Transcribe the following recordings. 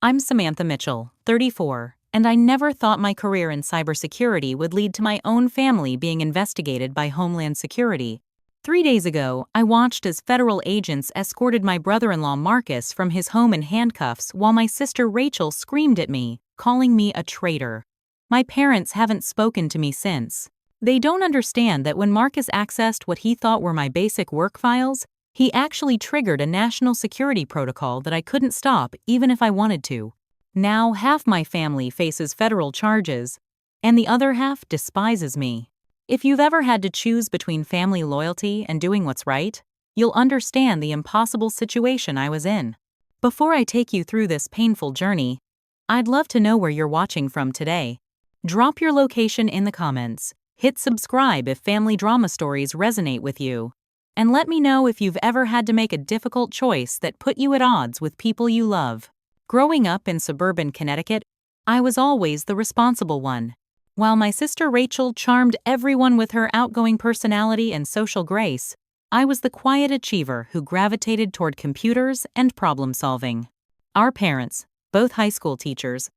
I'm Samantha Mitchell, 34, and I never thought my career in cybersecurity would lead to my own family being investigated by Homeland Security. 3 days ago, I watched as federal agents escorted my brother-in-law Marcus from his home in handcuffs while my sister Rachel screamed at me, calling me a traitor. My parents haven't spoken to me since. They don't understand that when Marcus accessed what he thought were my basic work files, he actually triggered a national security protocol that I couldn't stop even if I wanted to. Now half my family faces federal charges, and the other half despises me. If you've ever had to choose between family loyalty and doing what's right, you'll understand the impossible situation I was in. Before I take you through this painful journey, I'd love to know where you're watching from today. Drop your location in the comments, hit subscribe if family drama stories resonate with you, and let me know if you've ever had to make a difficult choice that put you at odds with people you love. Growing up in suburban Connecticut, I was always the responsible one. While my sister Rachel charmed everyone with her outgoing personality and social grace, I was the quiet achiever who gravitated toward computers and problem solving. Our parents, both high school teachers,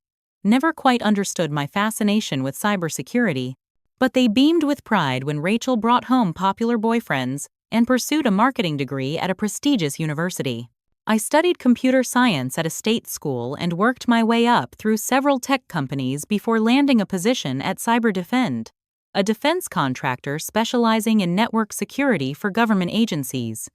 never quite understood my fascination with cybersecurity, but they beamed with pride when Rachel brought home popular boyfriends and pursued a marketing degree at a prestigious university. I studied computer science at a state school and worked my way up through several tech companies before landing a position at CyberDefend, a defense contractor specializing in network security for government agencies.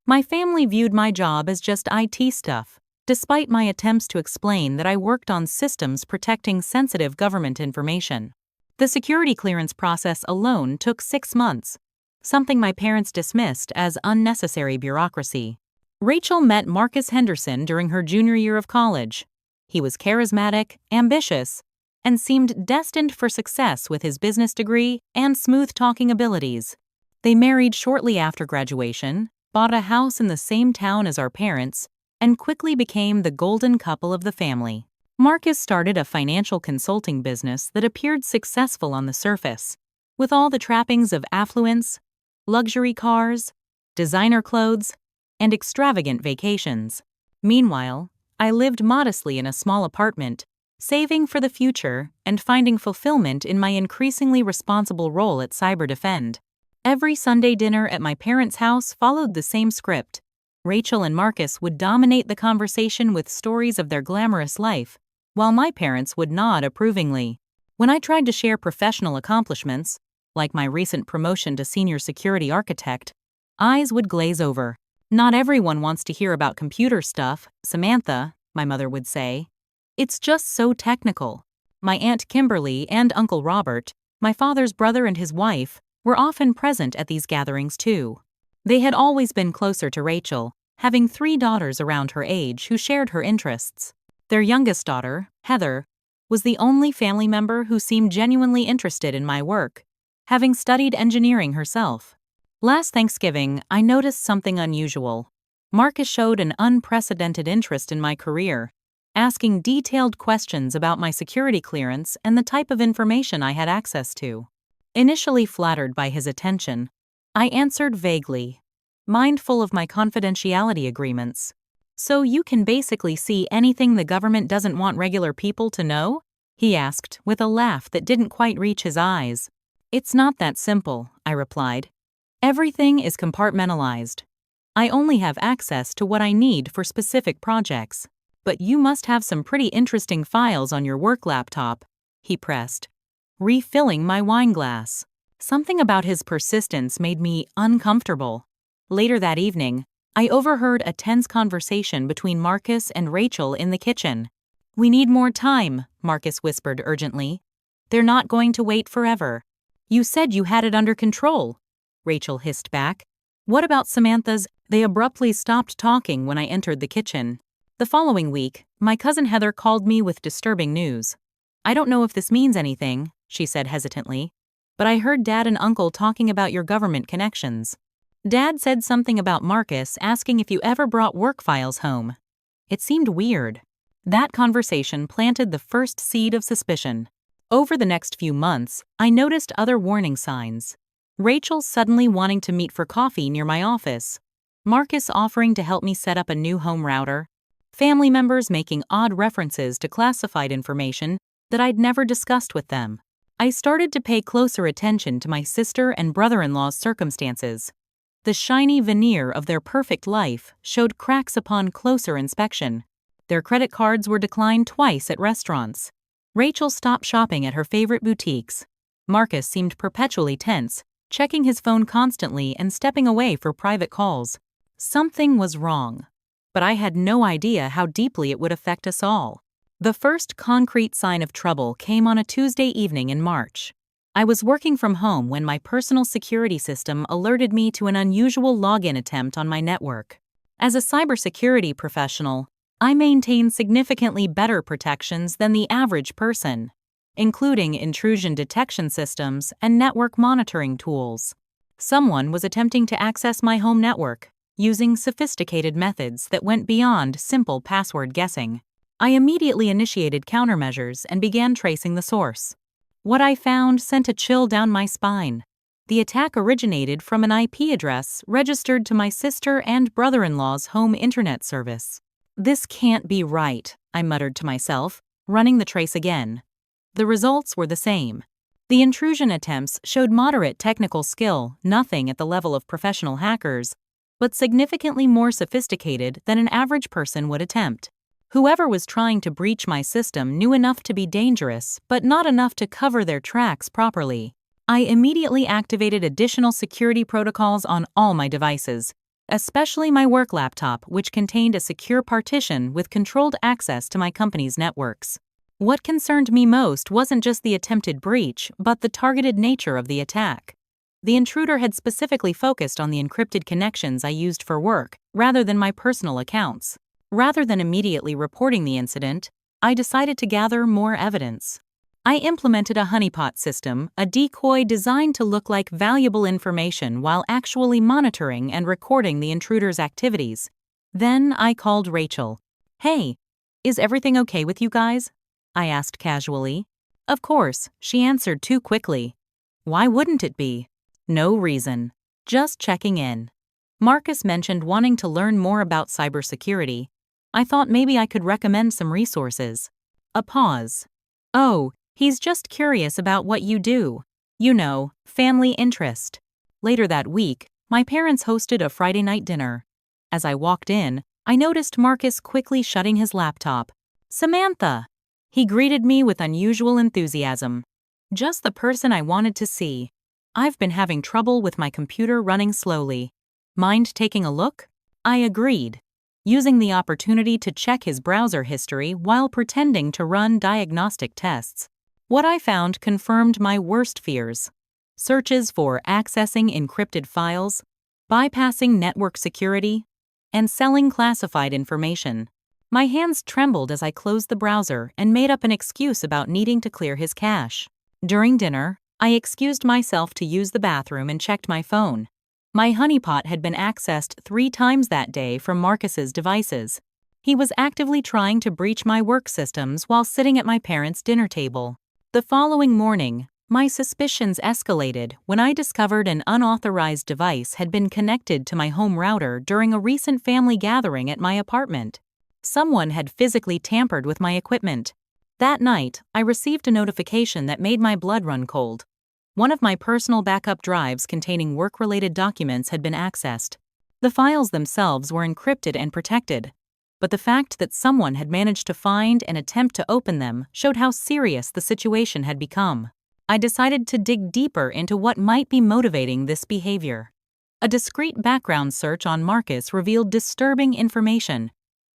My family viewed my job as just IT stuff, despite my attempts to explain that I worked on systems protecting sensitive government information. The security clearance process alone took 6 months, something my parents dismissed as unnecessary bureaucracy. Rachel met Marcus Henderson during her junior year of college. He was charismatic, ambitious, and seemed destined for success with his business degree and smooth-talking abilities. They married shortly after graduation, bought a house in the same town as our parents, and quickly became the golden couple of the family. Marcus started a financial consulting business that appeared successful on the surface, with all the trappings of affluence, luxury cars, designer clothes, and extravagant vacations. Meanwhile, I lived modestly in a small apartment, saving for the future and finding fulfillment in my increasingly responsible role at CyberDefend. Every Sunday dinner at my parents' house followed the same script. Rachel and Marcus would dominate the conversation with stories of their glamorous life, while my parents would nod approvingly. When I tried to share professional accomplishments, like my recent promotion to senior security architect, eyes would glaze over. "Not everyone wants to hear about computer stuff, Samantha," my mother would say. "It's just so technical." My Aunt Kimberly and Uncle Robert, my father's brother and his wife, were often present at these gatherings too. They had always been closer to Rachel, having 3 daughters around her age who shared her interests. Their youngest daughter, Heather, was the only family member who seemed genuinely interested in my work, having studied engineering herself. Last Thanksgiving, I noticed something unusual. Marcus showed an unprecedented interest in my career, asking detailed questions about my security clearance and the type of information I had access to. Initially flattered by his attention, I answered vaguely, mindful of my confidentiality agreements. "So you can basically see anything the government doesn't want regular people to know?" he asked with a laugh that didn't quite reach his eyes. "It's not that simple," I replied. "Everything is compartmentalized. I only have access to what I need for specific projects. But you must have some pretty interesting files on your work laptop," he pressed, refilling my wine glass. Something about his persistence made me uncomfortable. Later that evening, I overheard a tense conversation between Marcus and Rachel in the kitchen. "We need more time," Marcus whispered urgently. "They're not going to wait forever." "You said you had it under control," Rachel hissed back. "What about Samantha's?" They abruptly stopped talking when I entered the kitchen. The following week, my cousin Heather called me with disturbing news. "I don't know if this means anything," she said hesitantly, "but I heard Dad and Uncle talking about your government connections. Dad said something about Marcus asking if you ever brought work files home. It seemed weird." That conversation planted the first seed of suspicion. Over the next few months, I noticed other warning signs. Rachel suddenly wanting to meet for coffee near my office, Marcus offering to help me set up a new home router, family members making odd references to classified information that I'd never discussed with them. I started to pay closer attention to my sister and brother-in-law's circumstances. The shiny veneer of their perfect life showed cracks upon closer inspection. Their credit cards were declined twice at restaurants. Rachel stopped shopping at her favorite boutiques. Marcus seemed perpetually tense, checking his phone constantly and stepping away for private calls. Something was wrong. But I had no idea how deeply it would affect us all. The first concrete sign of trouble came on a Tuesday evening in March. I was working from home when my personal security system alerted me to an unusual login attempt on my network. As a cybersecurity professional, I maintain significantly better protections than the average person, including intrusion detection systems and network monitoring tools. Someone was attempting to access my home network, using sophisticated methods that went beyond simple password guessing. I immediately initiated countermeasures and began tracing the source. What I found sent a chill down my spine. The attack originated from an IP address registered to my sister and brother-in-law's home internet service. This can't be right, I muttered to myself, running the trace again. The results were the same. The intrusion attempts showed moderate technical skill, nothing at the level of professional hackers, but significantly more sophisticated than an average person would attempt. Whoever was trying to breach my system knew enough to be dangerous, but not enough to cover their tracks properly. I immediately activated additional security protocols on all my devices, especially my work laptop, which contained a secure partition with controlled access to my company's networks. What concerned me most wasn't just the attempted breach, but the targeted nature of the attack. The intruder had specifically focused on the encrypted connections I used for work, rather than my personal accounts. Rather than immediately reporting the incident, I decided to gather more evidence. I implemented a honeypot system, a decoy designed to look like valuable information while actually monitoring and recording the intruder's activities. Then I called Rachel. "Hey, is everything okay with you guys?" I asked casually. Of course, she answered too quickly. Why wouldn't it be? No reason. Just checking in. Marcus mentioned wanting to learn more about cybersecurity. I thought maybe I could recommend some resources. A pause. Oh, he's just curious about what you do. You know, family interest. Later that week, my parents hosted a Friday night dinner. As I walked in, I noticed Marcus quickly shutting his laptop. "Samantha!" He greeted me with unusual enthusiasm. Just the person I wanted to see. "I've been having trouble with my computer running slowly. Mind taking a look?" I agreed, using the opportunity to check his browser history while pretending to run diagnostic tests. What I found confirmed my worst fears. Searches for accessing encrypted files, bypassing network security, and selling classified information. My hands trembled as I closed the browser and made up an excuse about needing to clear his cache. During dinner, I excused myself to use the bathroom and checked my phone. My honeypot had been accessed 3 times that day from Marcus's devices. He was actively trying to breach my work systems while sitting at my parents' dinner table. The following morning, my suspicions escalated when I discovered an unauthorized device had been connected to my home router during a recent family gathering at my apartment. Someone had physically tampered with my equipment. That night, I received a notification that made my blood run cold. One of my personal backup drives containing work-related documents had been accessed. The files themselves were encrypted and protected, but the fact that someone had managed to find and attempt to open them showed how serious the situation had become. I decided to dig deeper into what might be motivating this behavior. A discreet background search on Marcus revealed disturbing information.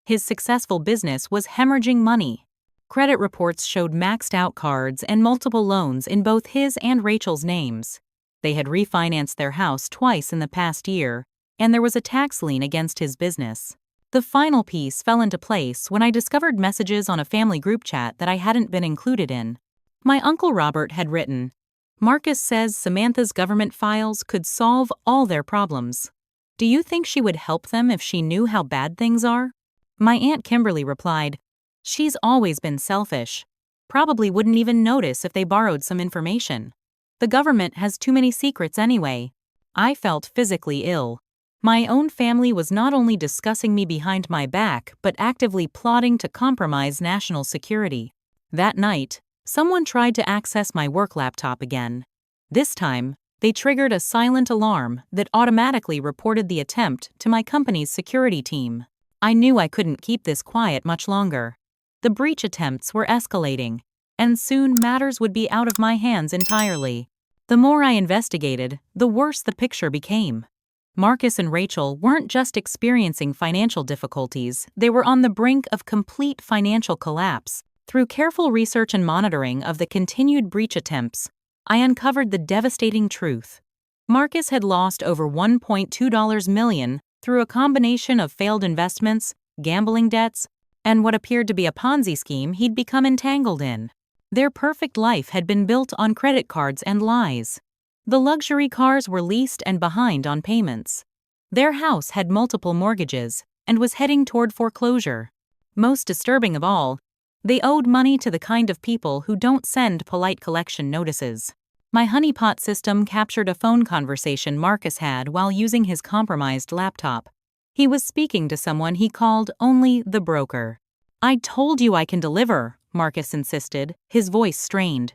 His successful business was hemorrhaging money. Credit reports showed maxed-out cards and multiple loans in both his and Rachel's names. They had refinanced their house twice in the past year, and there was a tax lien against his business. The final piece fell into place when I discovered messages on a family group chat that I hadn't been included in. My Uncle Robert had written, "Marcus says Samantha's government files could solve all their problems. Do you think she would help them if she knew how bad things are?" My Aunt Kimberly replied, "She's always been selfish. Probably wouldn't even notice if they borrowed some information. The government has too many secrets anyway." I felt physically ill. My own family was not only discussing me behind my back but actively plotting to compromise national security. That night, someone tried to access my work laptop again. This time, they triggered a silent alarm that automatically reported the attempt to my company's security team. I knew I couldn't keep this quiet much longer. The breach attempts were escalating, and soon matters would be out of my hands entirely. The more I investigated, the worse the picture became. Marcus and Rachel weren't just experiencing financial difficulties, they were on the brink of complete financial collapse. Through careful research and monitoring of the continued breach attempts, I uncovered the devastating truth. Marcus had lost over $1.2 million through a combination of failed investments, gambling debts, and what appeared to be a Ponzi scheme he'd become entangled in. Their perfect life had been built on credit cards and lies. The luxury cars were leased and behind on payments. Their house had multiple mortgages and was heading toward foreclosure. Most disturbing of all, they owed money to the kind of people who don't send polite collection notices. My honeypot system captured a phone conversation Marcus had while using his compromised laptop. He was speaking to someone he called only the broker. "I told you I can deliver," Marcus insisted, his voice strained.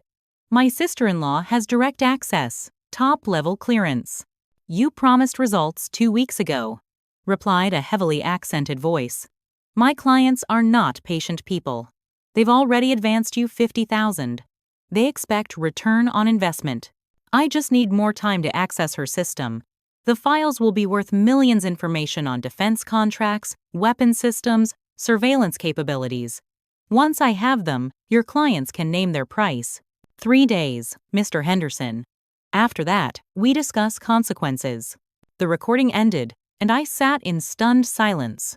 "My sister-in-law has direct access, top-level clearance." "You promised results 2 weeks ago," replied a heavily accented voice. "My clients are not patient people. They've already advanced you $50,000. They expect return on investment. I just need more time to access her system. The files will be worth millions. Information on defense contracts, weapon systems, surveillance capabilities. Once I have them, your clients can name their price. 3 days, Mr. Henderson. After that, we discuss consequences." The recording ended, and I sat in stunned silence.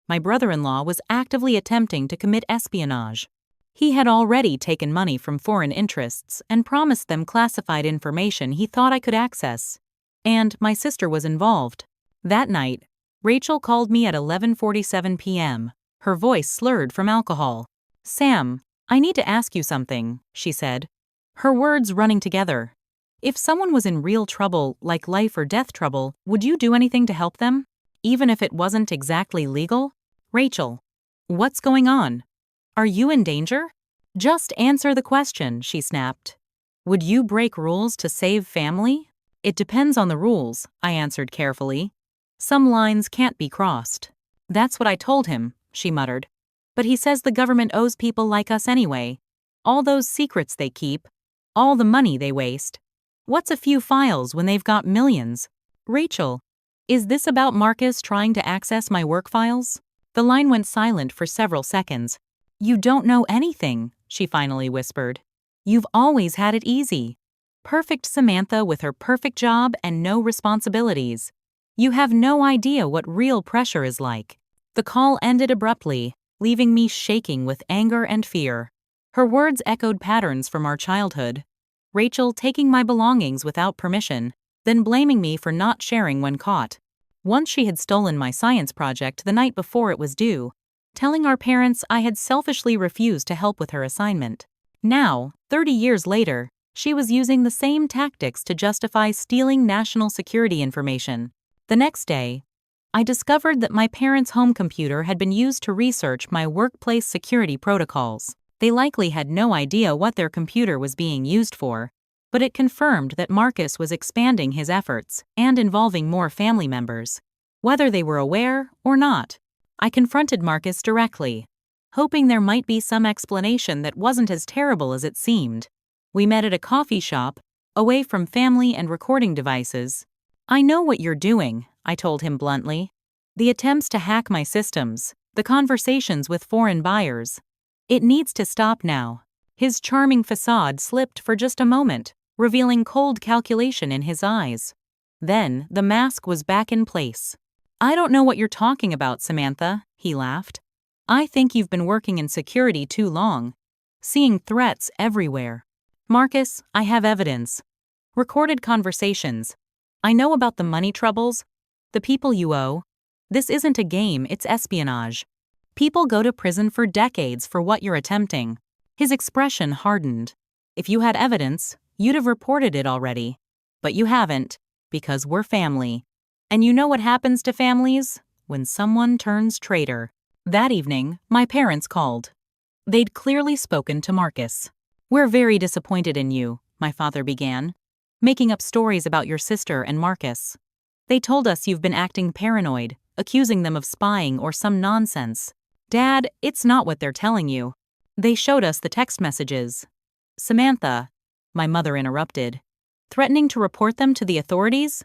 My brother-in-law was actively attempting to commit espionage. He had already taken money from foreign interests and promised them classified information he thought I could access. And my sister was involved. That night, Rachel called me at 11:47 p.m., her voice slurred from alcohol. "Sam, I need to ask you something," she said, her words running together. "If someone was in real trouble, like life or death trouble, would you do anything to help them? Even if it wasn't exactly legal?" "Rachel, what's going on? Are you in danger? Just answer the question," she snapped. "Would you break rules to save family?" "It depends on the rules," I answered carefully. "Some lines can't be crossed." "That's what I told him," she muttered. "But he says the government owes people like us anyway. All those secrets they keep, all the money they waste. What's a few files when they've got millions?" "Rachel, is this about Marcus trying to access my work files?" The line went silent for several seconds. "You don't know anything," she finally whispered. "You've always had it easy. Perfect Samantha with her perfect job and no responsibilities. You have no idea what real pressure is like." The call ended abruptly, leaving me shaking with anger and fear. Her words echoed patterns from our childhood. Rachel taking my belongings without permission, then blaming me for not sharing when caught. Once she had stolen my science project the night before it was due, telling our parents I had selfishly refused to help with her assignment. Now, 30 years later, she was using the same tactics to justify stealing national security information. The next day, I discovered that my parents' home computer had been used to research my workplace security protocols. They likely had no idea what their computer was being used for, but it confirmed that Marcus was expanding his efforts and involving more family members. Whether they were aware or not, I confronted Marcus directly, hoping there might be some explanation that wasn't as terrible as it seemed. We met at a coffee shop, away from family and recording devices. "I know what you're doing," I told him bluntly. "The attempts to hack my systems, the conversations with foreign buyers. It needs to stop now." His charming facade slipped for just a moment, revealing cold calculation in his eyes. Then the mask was back in place. "I don't know what you're talking about, Samantha," he laughed. "I think you've been working in security too long, seeing threats everywhere." "Marcus, I have evidence. Recorded conversations. I know about the money troubles, the people you owe. This isn't a game, it's espionage. People go to prison for decades for what you're attempting." His expression hardened. "If you had evidence, you'd have reported it already. But you haven't, because we're family. And you know what happens to families? When someone turns traitor. That evening, my parents called. They'd clearly spoken to Marcus. "We're very disappointed in you," my father began, "making up stories about your sister and Marcus. They told us you've been acting paranoid, accusing them of spying or some nonsense. Dad, it's not what they're telling you. They showed us the text messages." "Samantha," my mother interrupted, "threatening to report them to the authorities?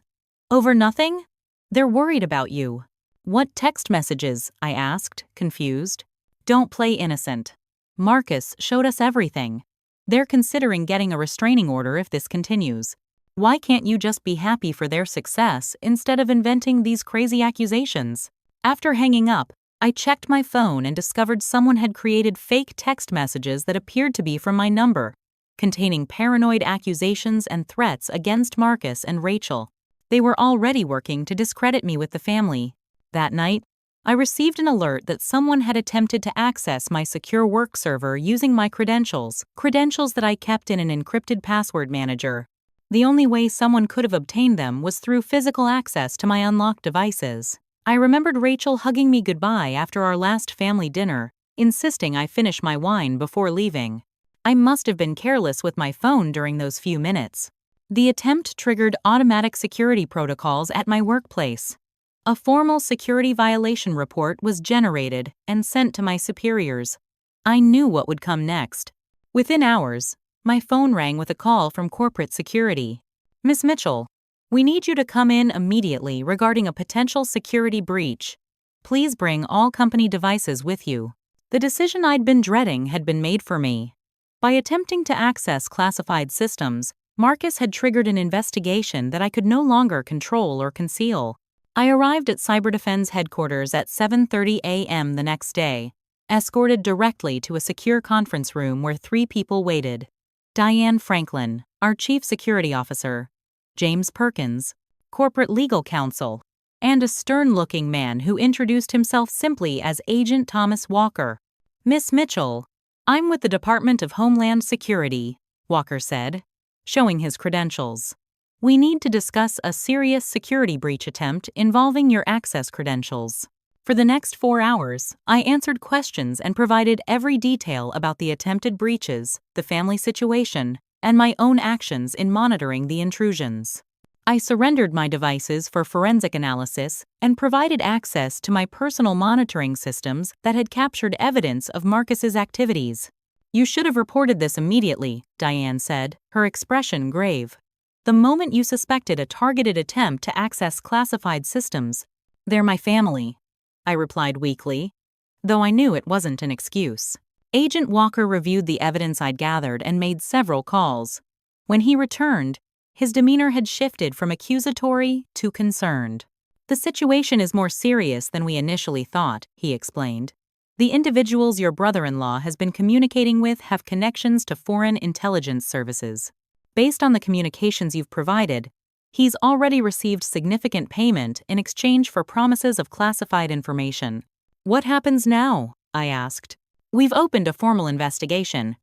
Over nothing? They're worried about you." "What text messages?" I asked, confused. "Don't play innocent. Marcus showed us everything. They're considering getting a restraining order if this continues. Why can't you just be happy for their success instead of inventing these crazy accusations?" After hanging up, I checked my phone and discovered someone had created fake text messages that appeared to be from my number, containing paranoid accusations and threats against Marcus and Rachel. They were already working to discredit me with the family. That night, I received an alert that someone had attempted to access my secure work server using my credentials that I kept in an encrypted password manager. The only way someone could have obtained them was through physical access to my unlocked devices. I remembered Rachel hugging me goodbye after our last family dinner, insisting I finish my wine before leaving. I must have been careless with my phone during those few minutes. The attempt triggered automatic security protocols at my workplace. A formal security violation report was generated and sent to my superiors. I knew what would come next. Within hours, my phone rang with a call from corporate security. "Miss Mitchell, we need you to come in immediately regarding a potential security breach. Please bring all company devices with you." The decision I'd been dreading had been made for me. By attempting to access classified systems, Marcus had triggered an investigation that I could no longer control or conceal. I arrived at Cyberdefense headquarters at 7:30 a.m. the next day, escorted directly to a secure conference room where 3 people waited: Diane Franklin, our chief security officer; James Perkins, corporate legal counsel; and a stern-looking man who introduced himself simply as Agent Thomas Walker. "Miss Mitchell, I'm with the Department of Homeland Security," Walker said, showing his credentials. "We need to discuss a serious security breach attempt involving your access credentials." For the next 4 hours, I answered questions and provided every detail about the attempted breaches, the family situation, and my own actions in monitoring the intrusions. I surrendered my devices for forensic analysis and provided access to my personal monitoring systems that had captured evidence of Marcus's activities. "You should have reported this immediately," Diane said, her expression grave. "The moment you suspected a targeted attempt to access classified systems." "They're my family," I replied weakly, though I knew it wasn't an excuse. Agent Walker reviewed the evidence I'd gathered and made several calls. When he returned, his demeanor had shifted from accusatory to concerned. "The situation is more serious than we initially thought," he explained. "The individuals your brother-in-law has been communicating with have connections to foreign intelligence services. Based on the communications you've provided, he's already received significant payment in exchange for promises of classified information." "What happens now?" I asked. "We've opened a formal investigation.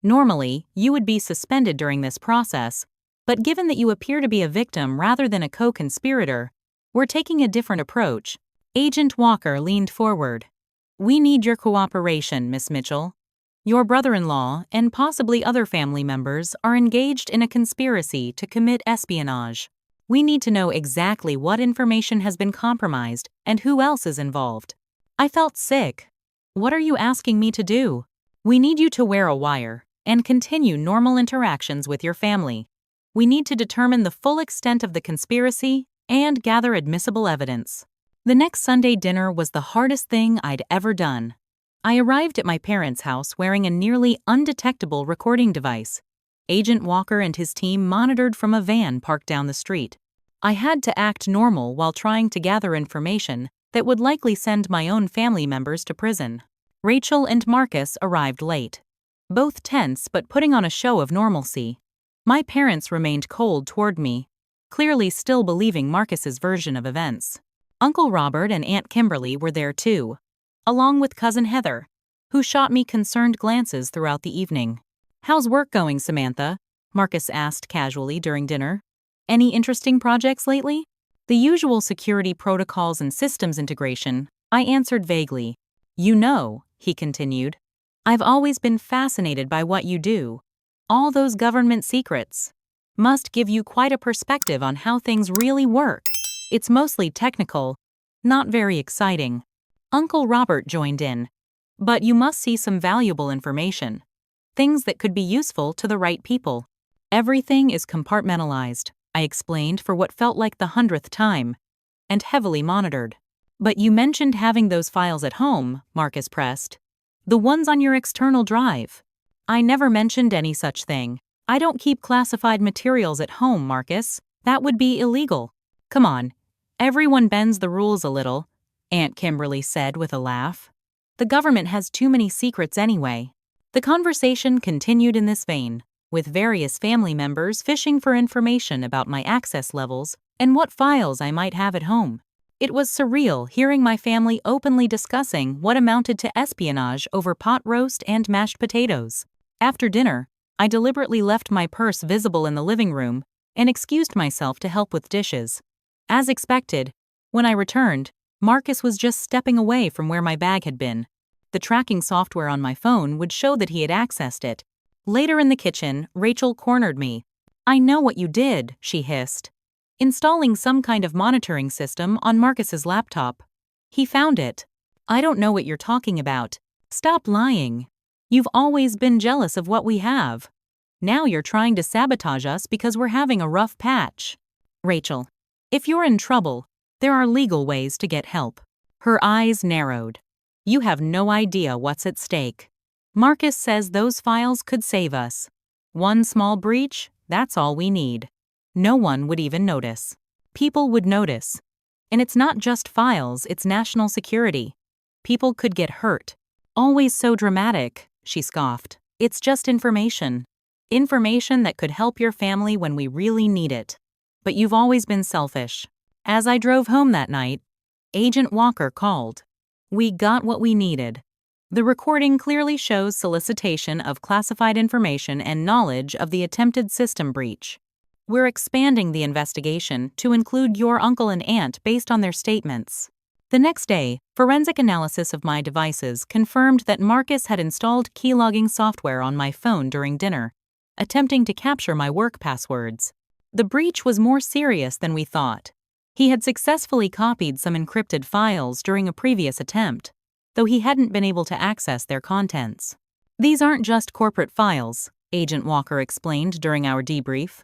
Normally, you would be suspended during this process, but given that you appear to be a victim rather than a co-conspirator, we're taking a different approach." Agent Walker leaned forward. "We need your cooperation, Miss Mitchell. Your brother-in-law and possibly other family members are engaged in a conspiracy to commit espionage. We need to know exactly what information has been compromised and who else is involved." I felt sick. "What are you asking me to do?" "We need you to wear a wire and continue normal interactions with your family. We need to determine the full extent of the conspiracy and gather admissible evidence." The next Sunday dinner was the hardest thing I'd ever done. I arrived at my parents' house wearing a nearly undetectable recording device. Agent Walker and his team monitored from a van parked down the street. I had to act normal while trying to gather information that would likely send my own family members to prison. Rachel and Marcus arrived late, both tense but putting on a show of normalcy. My parents remained cold toward me, clearly still believing Marcus's version of events. Uncle Robert and Aunt Kimberly were there too, along with Cousin Heather, who shot me concerned glances throughout the evening. "How's work going, Samantha?" Marcus asked casually during dinner. "Any interesting projects lately?" The usual security protocols and systems integration, I answered vaguely. You know, he continued, I've always been fascinated by what you do. All those government secrets must give you quite a perspective on how things really work. It's mostly technical, not very exciting. Uncle Robert joined in. But you must see some valuable information. Things that could be useful to the right people. Everything is compartmentalized, I explained for what felt like the 100th time, and heavily monitored. But you mentioned having those files at home, Marcus pressed. The ones on your external drive. I never mentioned any such thing. I don't keep classified materials at home, Marcus. That would be illegal. Come on. Everyone bends the rules a little, Aunt Kimberly said with a laugh. The government has too many secrets anyway. The conversation continued in this vein, with various family members fishing for information about my access levels and what files I might have at home. It was surreal hearing my family openly discussing what amounted to espionage over pot roast and mashed potatoes. After dinner, I deliberately left my purse visible in the living room and excused myself to help with dishes. As expected, when I returned, Marcus was just stepping away from where my bag had been. The tracking software on my phone would show that he had accessed it. Later in the kitchen, Rachel cornered me. I know what you did, she hissed. Installing some kind of monitoring system on Marcus's laptop. He found it. I don't know what you're talking about. Stop lying. You've always been jealous of what we have. Now you're trying to sabotage us because we're having a rough patch. Rachel, if you're in trouble, there are legal ways to get help. Her eyes narrowed. You have no idea what's at stake. Marcus says those files could save us. One small breach, that's all we need. No one would even notice. People would notice. And it's not just files, it's national security. People could get hurt. Always so dramatic, she scoffed. It's just information. Information that could help your family when we really need it. But you've always been selfish. As I drove home that night, Agent Walker called. We got what we needed. The recording clearly shows solicitation of classified information and knowledge of the attempted system breach. We're expanding the investigation to include your uncle and aunt based on their statements. The next day, forensic analysis of my devices confirmed that Marcus had installed keylogging software on my phone during dinner, attempting to capture my work passwords. The breach was more serious than we thought. He had successfully copied some encrypted files during a previous attempt, though he hadn't been able to access their contents. These aren't just corporate files, Agent Walker explained during our debrief.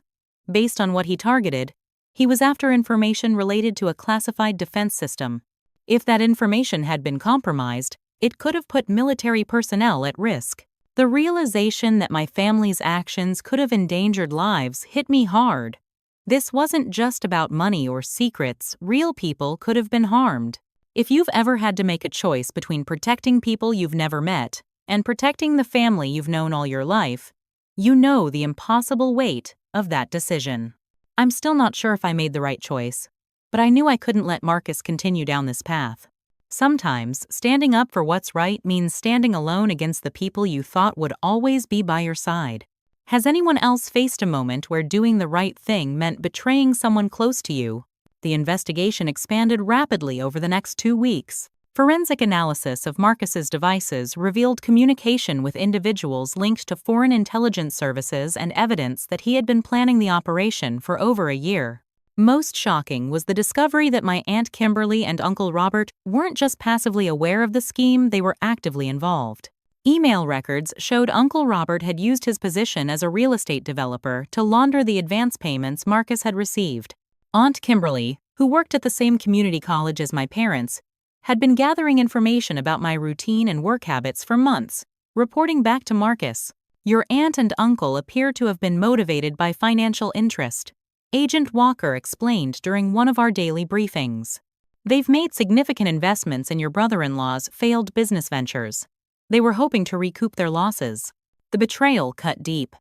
Based on what he targeted, he was after information related to a classified defense system. If that information had been compromised, it could have put military personnel at risk. The realization that my family's actions could have endangered lives hit me hard. This wasn't just about money or secrets, real people could have been harmed. If you've ever had to make a choice between protecting people you've never met and protecting the family you've known all your life, you know the impossible weight of that decision. I'm still not sure if I made the right choice, but I knew I couldn't let Marcus continue down this path. Sometimes, standing up for what's right means standing alone against the people you thought would always be by your side. Has anyone else faced a moment where doing the right thing meant betraying someone close to you? The investigation expanded rapidly over the next 2 weeks. Forensic analysis of Marcus's devices revealed communication with individuals linked to foreign intelligence services and evidence that he had been planning the operation for over a year. Most shocking was the discovery that my Aunt Kimberly and Uncle Robert weren't just passively aware of the scheme, they were actively involved. Email records showed Uncle Robert had used his position as a real estate developer to launder the advance payments Marcus had received. Aunt Kimberly, who worked at the same community college as my parents, had been gathering information about my routine and work habits for months, reporting back to Marcus. Your aunt and uncle appear to have been motivated by financial interest, Agent Walker explained during one of our daily briefings. They've made significant investments in your brother-in-law's failed business ventures. They were hoping to recoup their losses. The betrayal cut deep.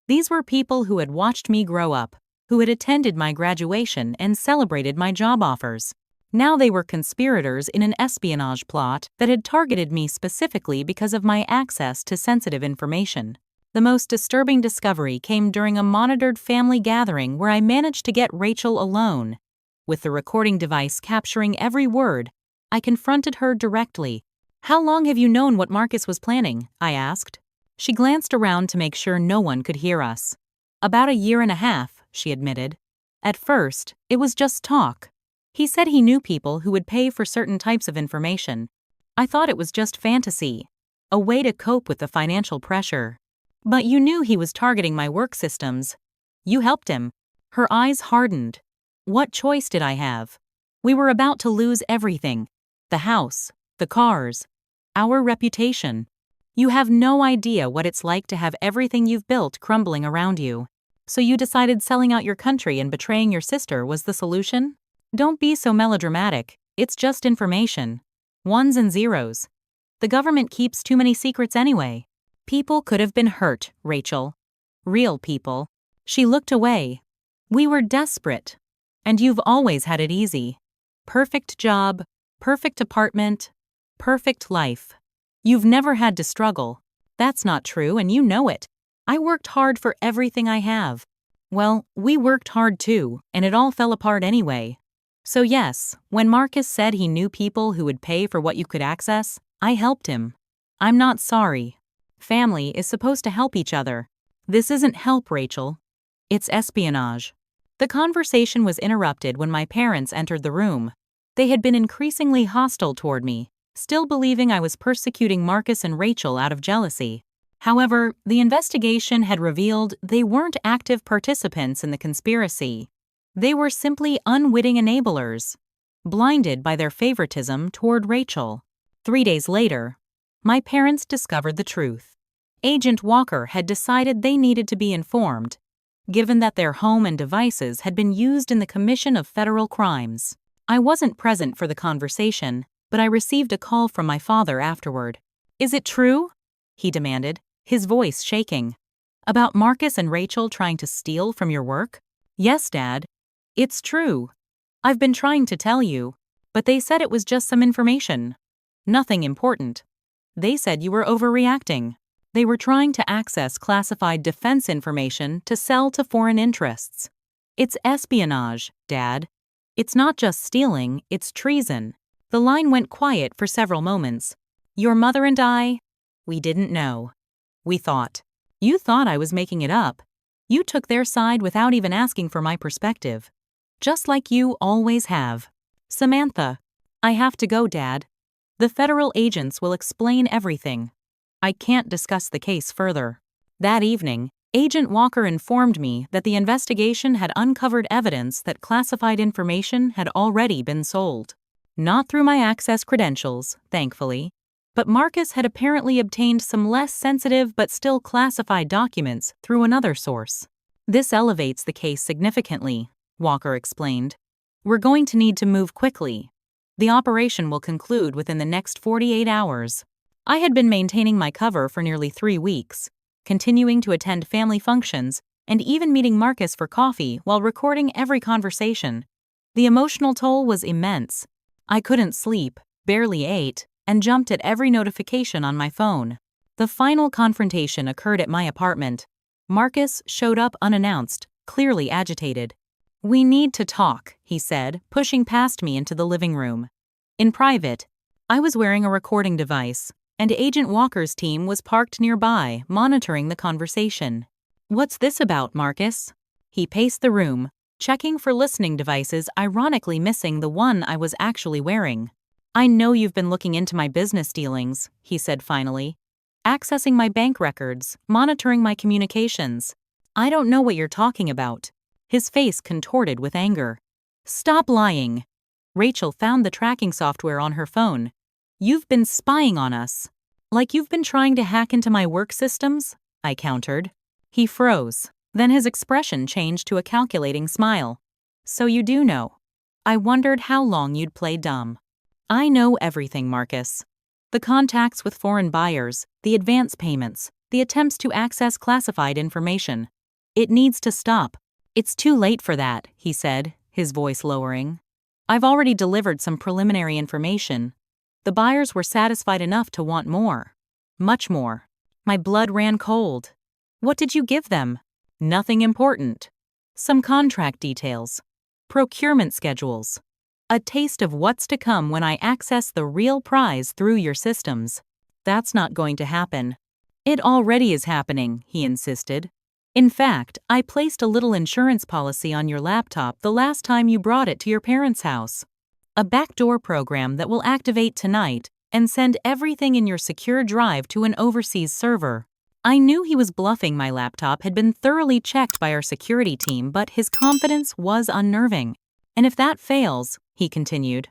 These were people who had watched me grow up, who had attended my graduation and celebrated my job offers. Now they were conspirators in an espionage plot that had targeted me specifically because of my access to sensitive information. The most disturbing discovery came during a monitored family gathering where I managed to get Rachel alone. with the recording device capturing every word. I confronted her directly. "How long have you known what Marcus was planning?" I asked. She glanced around to make sure no one could hear us. "About a year and a half," she admitted. "At first, it was just talk. He said he knew people who would pay for certain types of information. I thought it was just fantasy, a way to cope with the financial pressure. But you knew he was targeting my work systems. You helped him." Her eyes hardened. What choice did I have? We were about to lose everything. The house, the cars, our reputation. You have no idea what it's like to have everything you've built crumbling around you. So you decided selling out your country and betraying your sister was the solution? Don't be so melodramatic. It's just information. Ones and zeros. The government keeps too many secrets anyway. People could have been hurt, Rachel. Real people. She looked away. We were desperate. And you've always had it easy. Perfect job, perfect apartment, perfect life. You've never had to struggle. That's not true, and you know it. I worked hard for everything I have. Well, we worked hard too, and it all fell apart anyway. So yes, when Marcus said he knew people who would pay for what you could access, I helped him. I'm not sorry. Family is supposed to help each other. This isn't help, Rachel. It's espionage. The conversation was interrupted when my parents entered the room. They had been increasingly hostile toward me, still believing I was persecuting Marcus and Rachel out of jealousy. However, the investigation had revealed they weren't active participants in the conspiracy. They were simply unwitting enablers, blinded by their favoritism toward Rachel. 3 days later, my parents discovered the truth. Agent Walker had decided they needed to be informed, given that their home and devices had been used in the commission of federal crimes. I wasn't present for the conversation, but I received a call from my father afterward. "Is it true?" he demanded, his voice shaking. "About Marcus and Rachel trying to steal from your work?" "Yes, Dad. It's true. I've been trying to tell you, but they said it was just some information. Nothing important. They said you were overreacting. They were trying to access classified defense information to sell to foreign interests. It's espionage, Dad. It's not just stealing, it's treason." The line went quiet for several moments. "Your mother and I, we didn't know. We thought. You thought I was making it up. You took their side without even asking for my perspective. Just like you always have. Samantha, I have to go, Dad. The federal agents will explain everything. I can't discuss the case further." That evening, Agent Walker informed me that the investigation had uncovered evidence that classified information had already been sold. Not through my access credentials, thankfully, but Marcus had apparently obtained some less sensitive but still classified documents through another source. "This elevates the case significantly," Walker explained. "We're going to need to move quickly. The operation will conclude within the next 48 hours. I had been maintaining my cover for nearly 3 weeks, continuing to attend family functions and even meeting Marcus for coffee while recording every conversation. The emotional toll was immense. I couldn't sleep, barely ate, and jumped at every notification on my phone. The final confrontation occurred at my apartment. Marcus showed up unannounced, clearly agitated. "We need to talk," he said, pushing past me into the living room. In private, I was wearing a recording device, and Agent Walker's team was parked nearby, monitoring the conversation. "What's this about, Marcus?" He paced the room, checking for listening devices, ironically missing the one I was actually wearing. "I know you've been looking into my business dealings," he said finally. "Accessing my bank records, monitoring my communications. I don't know what you're talking about." His face contorted with anger. "Stop lying." Rachel found the tracking software on her phone. "You've been spying on us. Like you've been trying to hack into my work systems?" I countered. He froze. Then his expression changed to a calculating smile. "So you do know. I wondered how long you'd play dumb." "I know everything, Marcus. The contacts with foreign buyers, the advance payments, the attempts to access classified information. It needs to stop." "It's too late for that," he said, his voice lowering. "I've already delivered some preliminary information. The buyers were satisfied enough to want more. Much more." My blood ran cold. "What did you give them?" "Nothing important. Some contract details. procurement schedules. A taste of what's to come when I access the real prize through your systems. That's not going to happen. It already is happening, he insisted. In fact, I placed a little insurance policy on your laptop the last time you brought it to your parents' house. A backdoor program that will activate tonight and send everything in your secure drive to an overseas server. I knew he was bluffing. My laptop had been thoroughly checked by our security team, but his confidence was unnerving. And if that fails, he continued,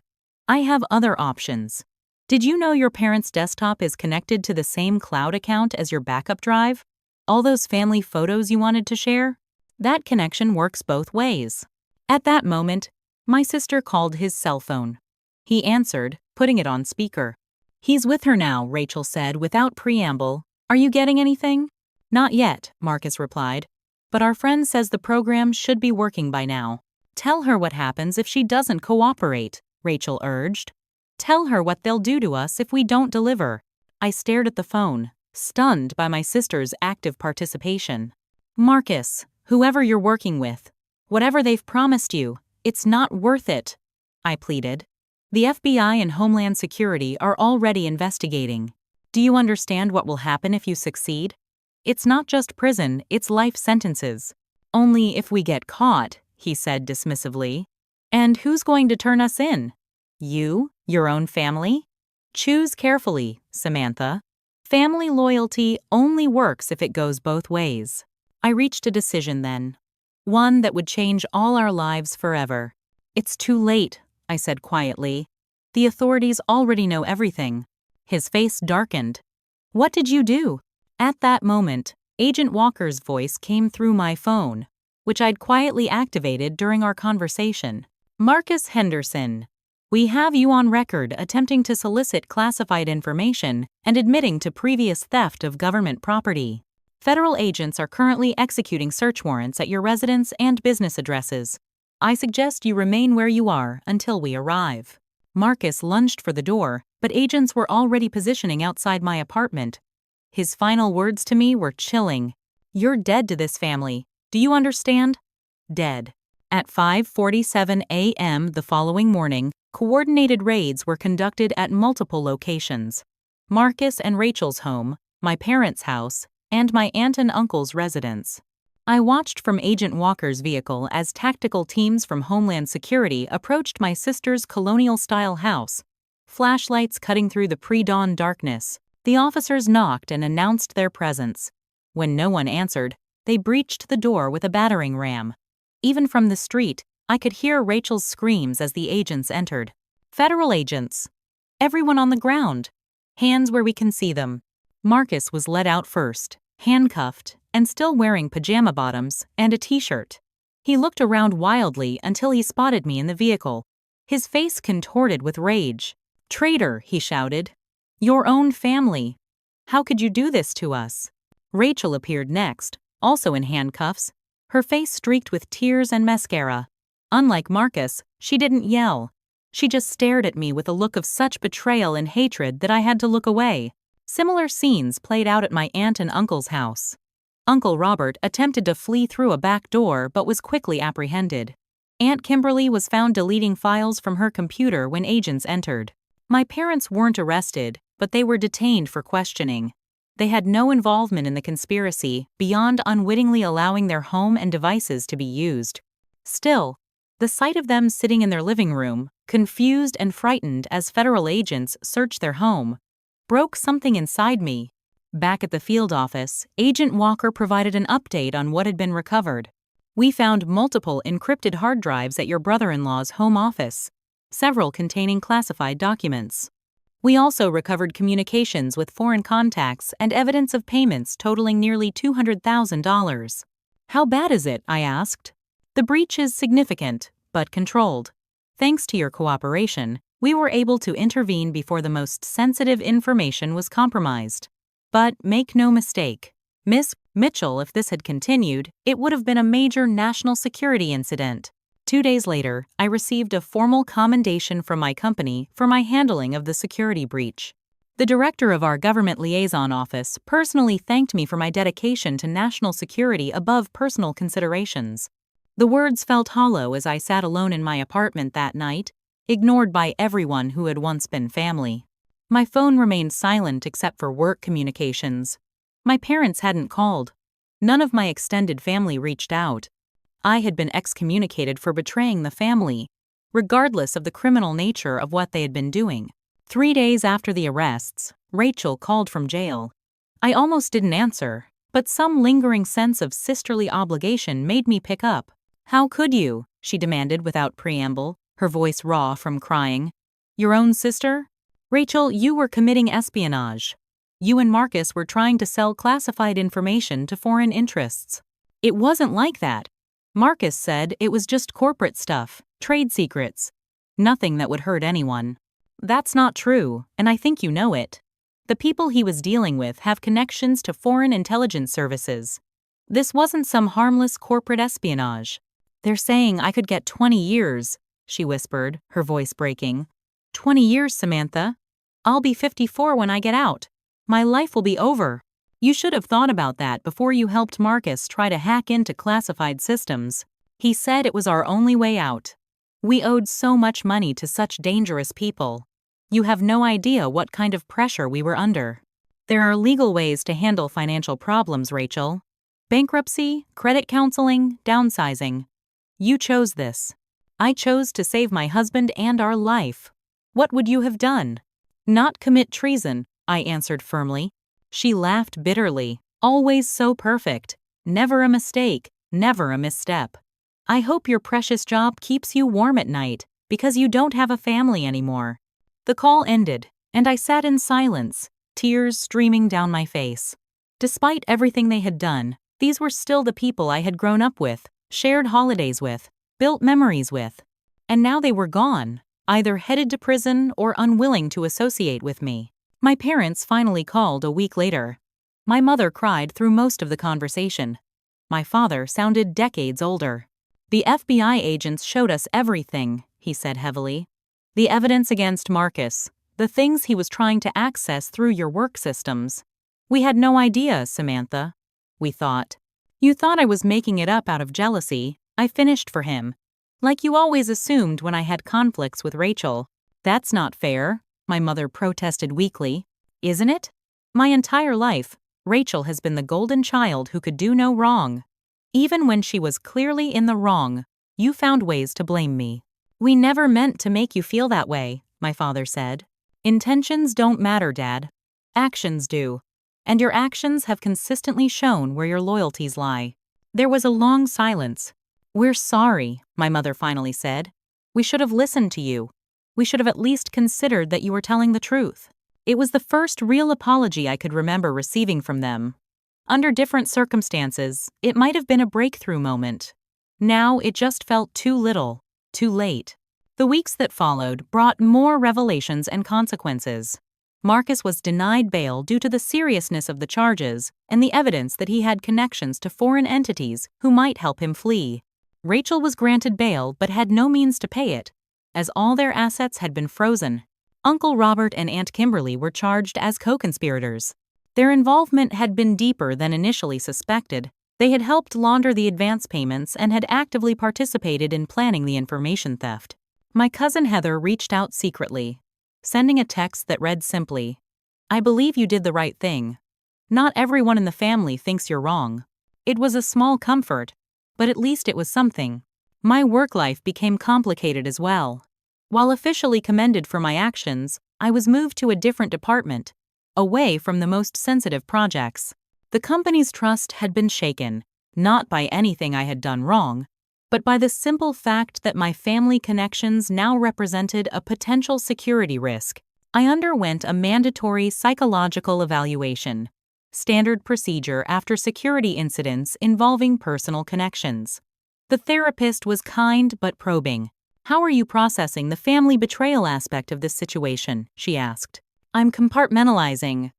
I have other options. Did you know your parents' desktop is connected to the same cloud account as your backup drive? All those family photos you wanted to share? That connection works both ways. At that moment, my sister called his cell phone. He answered, putting it on speaker. He's with her now, Rachel said without preamble. Are you getting anything? Not yet, Marcus replied. But our friend says the program should be working by now. Tell her what happens if she doesn't cooperate, Rachel urged. Tell her what they'll do to us if we don't deliver. I stared at the phone, stunned by my sister's active participation. Marcus, whoever you're working with, whatever they've promised you, it's not worth it, I pleaded. The FBI and Homeland Security are already investigating. Do you understand what will happen if you succeed? It's not just prison, it's life sentences. Only if we get caught, he said dismissively. And who's going to turn us in? You? Your own family? Choose carefully, Samantha. Family loyalty only works if it goes both ways. I reached a decision then. One that would change all our lives forever. It's too late, I said quietly. The authorities already know everything. His face darkened. What did you do? At that moment, Agent Walker's voice came through my phone, which I'd quietly activated during our conversation. Marcus Henderson, we have you on record attempting to solicit classified information and admitting to previous theft of government property. Federal agents are currently executing search warrants at your residence and business addresses. I suggest you remain where you are until we arrive. Marcus lunged for the door, but agents were already positioning outside my apartment. His final words to me were chilling. You're dead to this family. Do you understand? Dead. At 5:47 a.m. the following morning, coordinated raids were conducted at multiple locations. Marcus and Rachel's home, my parents' house, and my aunt and uncle's residence. I watched from Agent Walker's vehicle as tactical teams from Homeland Security approached my sister's colonial-style house. Flashlights cutting through the pre-dawn darkness, the officers knocked and announced their presence. When no one answered, they breached the door with a battering ram. Even from the street, I could hear Rachel's screams as the agents entered. Federal agents. Everyone on the ground. Hands where we can see them. Marcus was led out first, handcuffed, and still wearing pajama bottoms and a t-shirt. He looked around wildly until he spotted me in the vehicle. His face contorted with rage. Traitor, he shouted. Your own family. How could you do this to us? Rachel appeared next, also in handcuffs, her face streaked with tears and mascara. Unlike Marcus, she didn't yell. She just stared at me with a look of such betrayal and hatred that I had to look away. Similar scenes played out at my aunt and uncle's house. Uncle Robert attempted to flee through a back door but was quickly apprehended. Aunt Kimberly was found deleting files from her computer when agents entered. My parents weren't arrested, but they were detained for questioning. They had no involvement in the conspiracy beyond unwittingly allowing their home and devices to be used. Still, the sight of them sitting in their living room, confused and frightened as federal agents searched their home, broke something inside me. Back at the field office, Agent Walker provided an update on what had been recovered. We found multiple encrypted hard drives at your brother-in-law's home office, several containing classified documents. We also recovered communications with foreign contacts and evidence of payments totaling nearly $200,000. How bad is it? I asked. The breach is significant, but controlled. Thanks to your cooperation, we were able to intervene before the most sensitive information was compromised. But make no mistake, Miss Mitchell, if this had continued, it would have been a major national security incident. 2 days later, I received a formal commendation from my company for my handling of the security breach. The director of our government liaison office personally thanked me for my dedication to national security above personal considerations. The words felt hollow as I sat alone in my apartment that night, ignored by everyone who had once been family. My phone remained silent except for work communications. My parents hadn't called. None of my extended family reached out. I had been excommunicated for betraying the family, regardless of the criminal nature of what they had been doing. 3 days after the arrests, Rachel called from jail. I almost didn't answer, but some lingering sense of sisterly obligation made me pick up. "How could you?" she demanded without preamble, her voice raw from crying. "Your own sister? Rachel, you were committing espionage. You and Marcus were trying to sell classified information to foreign interests." "It wasn't like that. Marcus said it was just corporate stuff, trade secrets. Nothing that would hurt anyone." "That's not true, and I think you know it. The people he was dealing with have connections to foreign intelligence services. This wasn't some harmless corporate espionage." "They're saying I could get 20 years, she whispered, her voice breaking. 20 years, Samantha? I'll be 54 when I get out. My life will be over. You should have thought about that before you helped Marcus try to hack into classified systems. He said it was our only way out. We owed so much money to such dangerous people. You have no idea what kind of pressure we were under. There are legal ways to handle financial problems, Rachel. Bankruptcy, credit counseling, downsizing. You chose this. I chose to save my husband and our life. What would you have done?" "Not commit treason," I answered firmly. She laughed bitterly. "Always so perfect. Never a mistake, never a misstep. I hope your precious job keeps you warm at night, because you don't have a family anymore." The call ended, and I sat in silence, tears streaming down my face. Despite everything they had done, these were still the people I had grown up with, shared holidays with, built memories with. And now they were gone, either headed to prison or unwilling to associate with me. My parents finally called a week later. My mother cried through most of the conversation. My father sounded decades older. "The FBI agents showed us everything," he said heavily. "The evidence against Marcus, the things he was trying to access through your work systems. We had no idea, Samantha. We thought. You thought I was making it up out of jealousy. I finished for him. Like you always assumed when I had conflicts with Rachel." "That's not fair," my mother protested weakly. "Isn't it? My entire life, Rachel has been the golden child who could do no wrong. Even when she was clearly in the wrong, you found ways to blame me." "We never meant to make you feel that way," my father said. "Intentions don't matter, Dad. Actions do. And your actions have consistently shown where your loyalties lie." There was a long silence. "We're sorry," my mother finally said. "We should have listened to you. We should have at least considered that you were telling the truth." It was the first real apology I could remember receiving from them. Under different circumstances, it might have been a breakthrough moment. Now it just felt too little, too late. The weeks that followed brought more revelations and consequences. Marcus was denied bail due to the seriousness of the charges and the evidence that he had connections to foreign entities who might help him flee. Rachel was granted bail but had no means to pay it, as all their assets had been frozen. Uncle Robert and Aunt Kimberly were charged as co-conspirators. Their involvement had been deeper than initially suspected. They had helped launder the advance payments and had actively participated in planning the information theft. My cousin Heather reached out secretly, sending a text that read simply, "I believe you did the right thing. Not everyone in the family thinks you're wrong." It was a small comfort, but at least it was something. My work life became complicated as well. While officially commended for my actions, I was moved to a different department, away from the most sensitive projects. The company's trust had been shaken, not by anything I had done wrong, but by the simple fact that my family connections now represented a potential security risk. I underwent a mandatory psychological evaluation, standard procedure after security incidents involving personal connections. The therapist was kind but probing. "How are you processing the family betrayal aspect of this situation?" she asked. "I'm compartmentalizing,"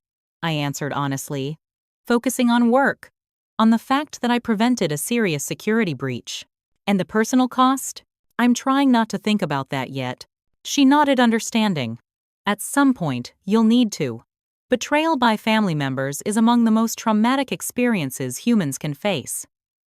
I answered honestly, "focusing on work, on the fact that I prevented a serious security breach. And the personal cost? I'm trying not to think about that yet." She nodded understanding. "At some point, you'll need to. Betrayal by family members is among the most traumatic experiences humans can face.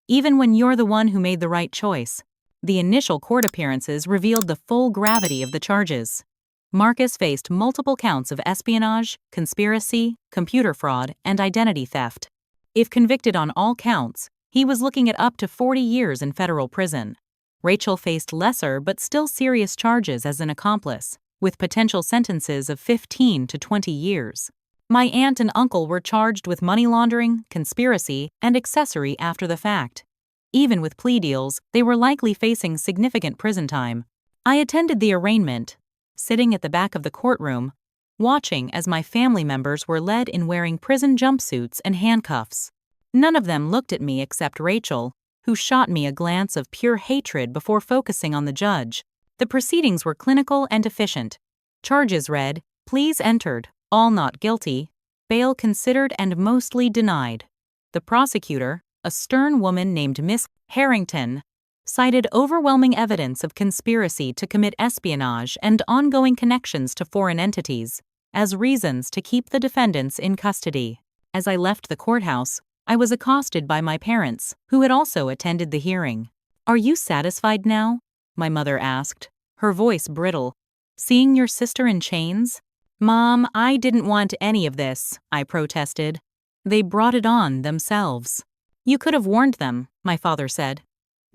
even when you're the one who made the right choice. The initial court appearances revealed the full gravity of the charges. Marcus faced multiple counts of espionage, conspiracy, computer fraud, and identity theft. If convicted on all counts, he was looking at up to 40 years in federal prison. Rachel faced lesser but still serious charges as an accomplice, with potential sentences of 15 to 20 years. My aunt and uncle were charged with money laundering, conspiracy, and accessory after the fact. Even with plea deals, they were likely facing significant prison time. I attended the arraignment, sitting at the back of the courtroom, watching as my family members were led in wearing prison jumpsuits and handcuffs. None of them looked at me except Rachel, who shot me a glance of pure hatred before focusing on the judge. The proceedings were clinical and efficient. Charges read, pleas entered, all not guilty, bail considered and mostly denied. The prosecutor, a stern woman named Miss Harrington, cited overwhelming evidence of conspiracy to commit espionage and ongoing connections to foreign entities as reasons to keep the defendants in custody. As I left the courthouse, I was accosted by my parents, who had also attended the hearing. "Are you satisfied now?" my mother asked, her voice brittle. "Seeing your sister in chains?" "Mom, I didn't want any of this," I protested. "They brought it on themselves." "You could have warned them," my father said.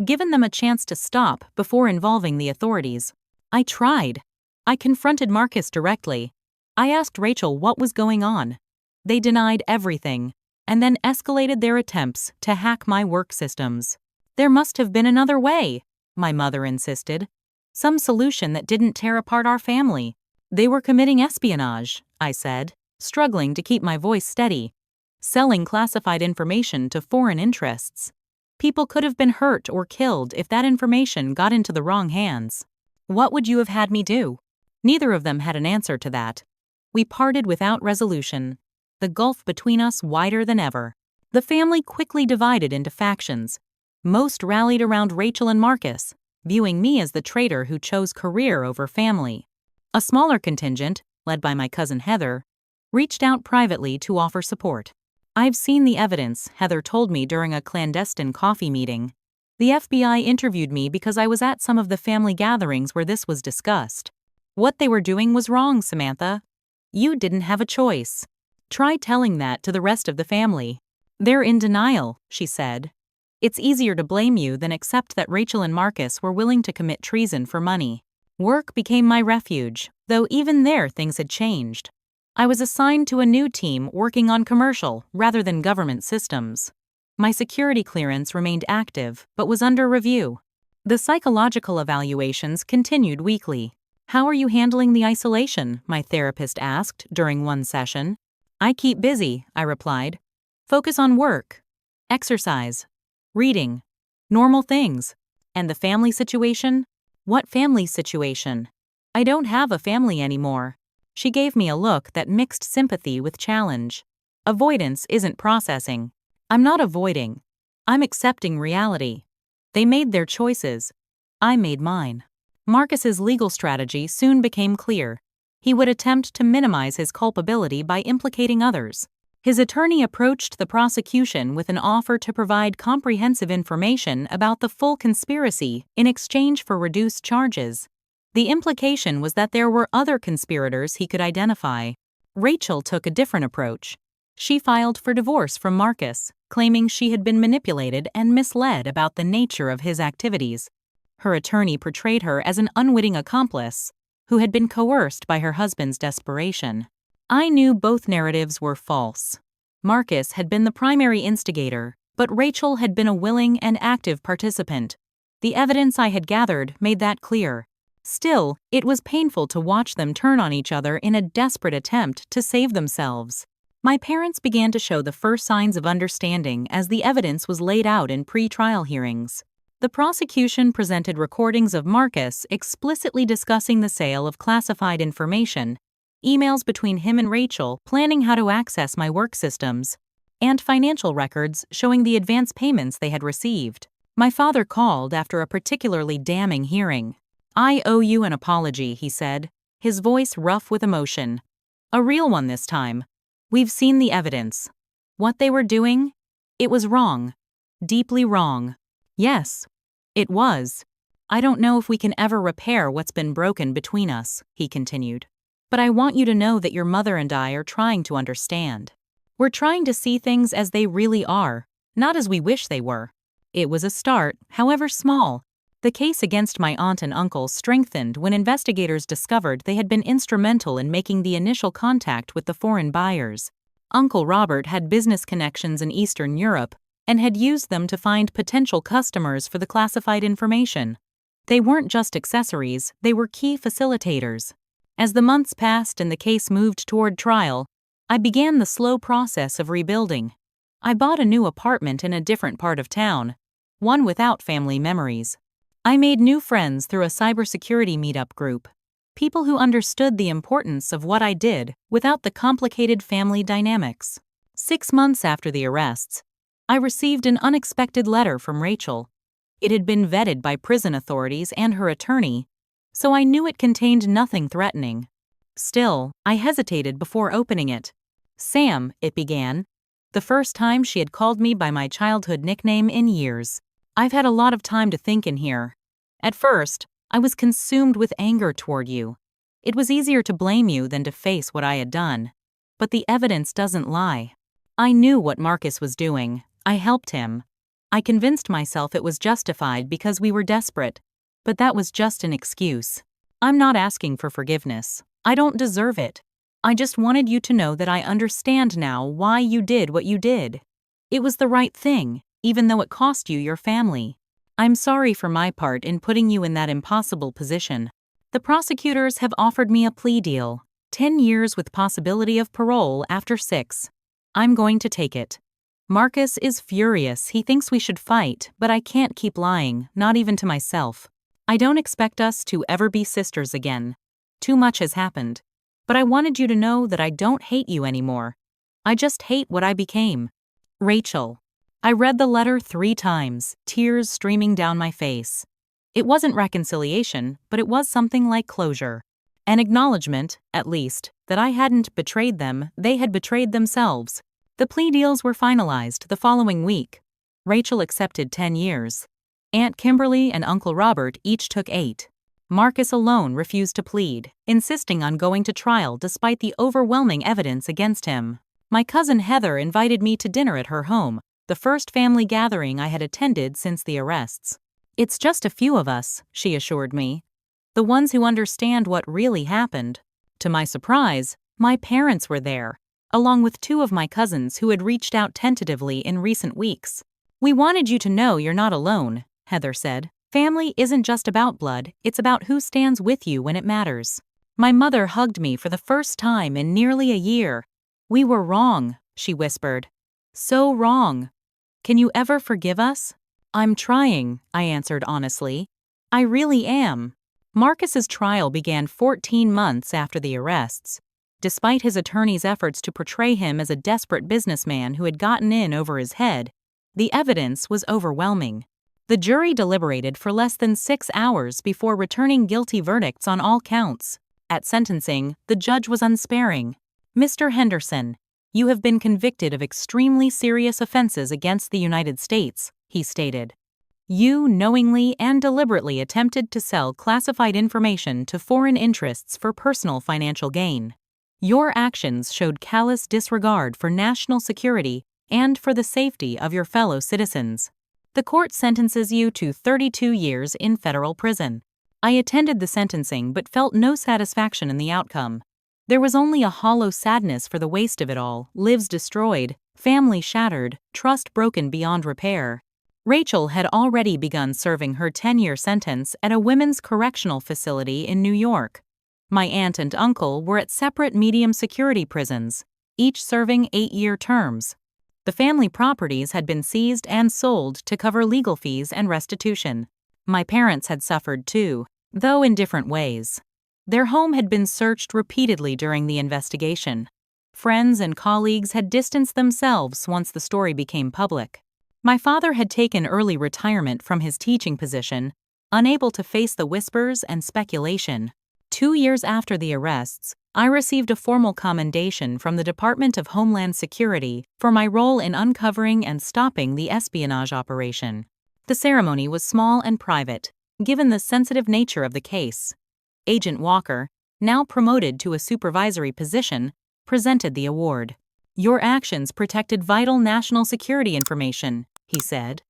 "Given them a chance to stop before involving the authorities." I tried. I confronted Marcus directly. I asked Rachel what was going on. They denied everything, and then escalated their attempts to hack my work systems. "There must have been another way," my mother insisted. "Some solution that didn't tear apart our family." "They were committing espionage," I said, struggling to keep my voice steady. "Selling classified information to foreign interests. People could have been hurt or killed if that information got into the wrong hands." "What would you have had me do?" Neither of them had an answer to that. We parted without resolution, the gulf between us wider than ever. The family quickly divided into factions. Most rallied around Rachel and Marcus, viewing me as the traitor who chose career over family. A smaller contingent, led by my cousin Heather, reached out privately to offer support. "I've seen the evidence," Heather told me during a clandestine coffee meeting. "The FBI interviewed me because I was at some of the family gatherings where this was discussed. What they were doing was wrong, Samantha. You didn't have a choice. Try telling that to the rest of the family." "They're in denial," she said. "It's easier to blame you than accept that Rachel and Marcus were willing to commit treason for money." Work became my refuge, though even there things had changed. I was assigned to a new team working on commercial rather than government systems. My security clearance remained active but was under review. The psychological evaluations continued weekly. "How are you handling the isolation?" my therapist asked during one session. "I keep busy," I replied. "Focus on work, exercise, reading, normal things." "And the family situation?" "What family situation?" "I don't have a family anymore." She gave me a look that mixed sympathy with challenge. Avoidance isn't processing. I'm not avoiding. I'm accepting reality. They made their choices. I made mine. Marcus's legal strategy soon became clear. He would attempt to minimize his culpability by implicating others. His attorney approached the prosecution with an offer to provide comprehensive information about the full conspiracy in exchange for reduced charges. The implication was that there were other conspirators he could identify. Rachel took a different approach. She filed for divorce from Marcus, claiming she had been manipulated and misled about the nature of his activities. Her attorney portrayed her as an unwitting accomplice who had been coerced by her husband's desperation. I knew both narratives were false. Marcus had been the primary instigator, but Rachel had been a willing and active participant. The evidence I had gathered made that clear. Still, it was painful to watch them turn on each other in a desperate attempt to save themselves. My parents began to show the first signs of understanding as the evidence was laid out in pre-trial hearings. The prosecution presented recordings of Marcus explicitly discussing the sale of classified information, emails between him and Rachel planning how to access my work systems, and financial records showing the advance payments they had received. My father called after a particularly damning hearing. "I owe you an apology," he said, his voice rough with emotion. "A real one this time. We've seen the evidence. What they were doing? It was wrong. Deeply wrong. Yes, it was. I don't know if we can ever repair what's been broken between us, he continued. But I want you to know that your mother and I are trying to understand. We're trying to see things as they really are, not as we wish they were. It was a start, however small. The case against my aunt and uncle strengthened when investigators discovered they had been instrumental in making the initial contact with the foreign buyers. Uncle Robert had business connections in Eastern Europe and had used them to find potential customers for the classified information. They weren't just accessories, they were key facilitators. As the months passed and the case moved toward trial, I began the slow process of rebuilding. I bought a new apartment in a different part of town, one without family memories. I made new friends through a cybersecurity meetup group, people who understood the importance of what I did without the complicated family dynamics. 6 months after the arrests, I received an unexpected letter from Rachel. It had been vetted by prison authorities and her attorney, so I knew it contained nothing threatening. Still, I hesitated before opening it. Sam, it began. The first time she had called me by my childhood nickname in years. I've had a lot of time to think in here. At first, I was consumed with anger toward you. It was easier to blame you than to face what I had done. But the evidence doesn't lie. I knew what Marcus was doing. I helped him. I convinced myself it was justified because we were desperate. But that was just an excuse. I'm not asking for forgiveness. I don't deserve it. I just wanted you to know that I understand now why you did what you did. It was the right thing, even though it cost you your family. I'm sorry for my part in putting you in that impossible position. The prosecutors have offered me a plea deal, 10 years with possibility of parole after 6. I'm going to take it. Marcus is furious. He thinks we should fight, but I can't keep lying, not even to myself. I don't expect us to ever be sisters again. Too much has happened. But I wanted you to know that I don't hate you anymore. I just hate what I became. Rachel. I read the letter 3 times, tears streaming down my face. It wasn't reconciliation, but it was something like closure. An acknowledgement, at least, that I hadn't betrayed them, they had betrayed themselves. The plea deals were finalized the following week. Rachel accepted 10 years. Aunt Kimberly and Uncle Robert each took 8. Marcus alone refused to plead, insisting on going to trial despite the overwhelming evidence against him. My cousin Heather invited me to dinner at her home, the first family gathering I had attended since the arrests. It's just a few of us, she assured me. The ones who understand what really happened. To my surprise, my parents were there, along with 2 of my cousins who had reached out tentatively in recent weeks. We wanted you to know you're not alone, Heather said. Family isn't just about blood, it's about who stands with you when it matters. My mother hugged me for the first time in nearly a year. We were wrong, she whispered. So wrong. Can you ever forgive us? I'm trying, I answered honestly. I really am. Marcus's trial began 14 months after the arrests. Despite his attorney's efforts to portray him as a desperate businessman who had gotten in over his head, the evidence was overwhelming. The jury deliberated for less than 6 hours before returning guilty verdicts on all counts. At sentencing, the judge was unsparing. Mr. Henderson, you have been convicted of extremely serious offenses against the United States, he stated. You knowingly and deliberately attempted to sell classified information to foreign interests for personal financial gain. Your actions showed callous disregard for national security and for the safety of your fellow citizens. The court sentences you to 32 years in federal prison. I attended the sentencing but felt no satisfaction in the outcome. There was only a hollow sadness for the waste of it all, lives destroyed, family shattered, trust broken beyond repair. Rachel had already begun serving her 10-year sentence at a women's correctional facility in New York. My aunt and uncle were at separate medium security prisons, each serving 8-year terms. The family properties had been seized and sold to cover legal fees and restitution. My parents had suffered too, though in different ways. Their home had been searched repeatedly during the investigation. Friends and colleagues had distanced themselves once the story became public. My father had taken early retirement from his teaching position, unable to face the whispers and speculation. 2 years after the arrests, I received a formal commendation from the Department of Homeland Security for my role in uncovering and stopping the espionage operation. The ceremony was small and private, given the sensitive nature of the case. Agent Walker, now promoted to a supervisory position, presented the award. "Your actions protected vital national security information," he said.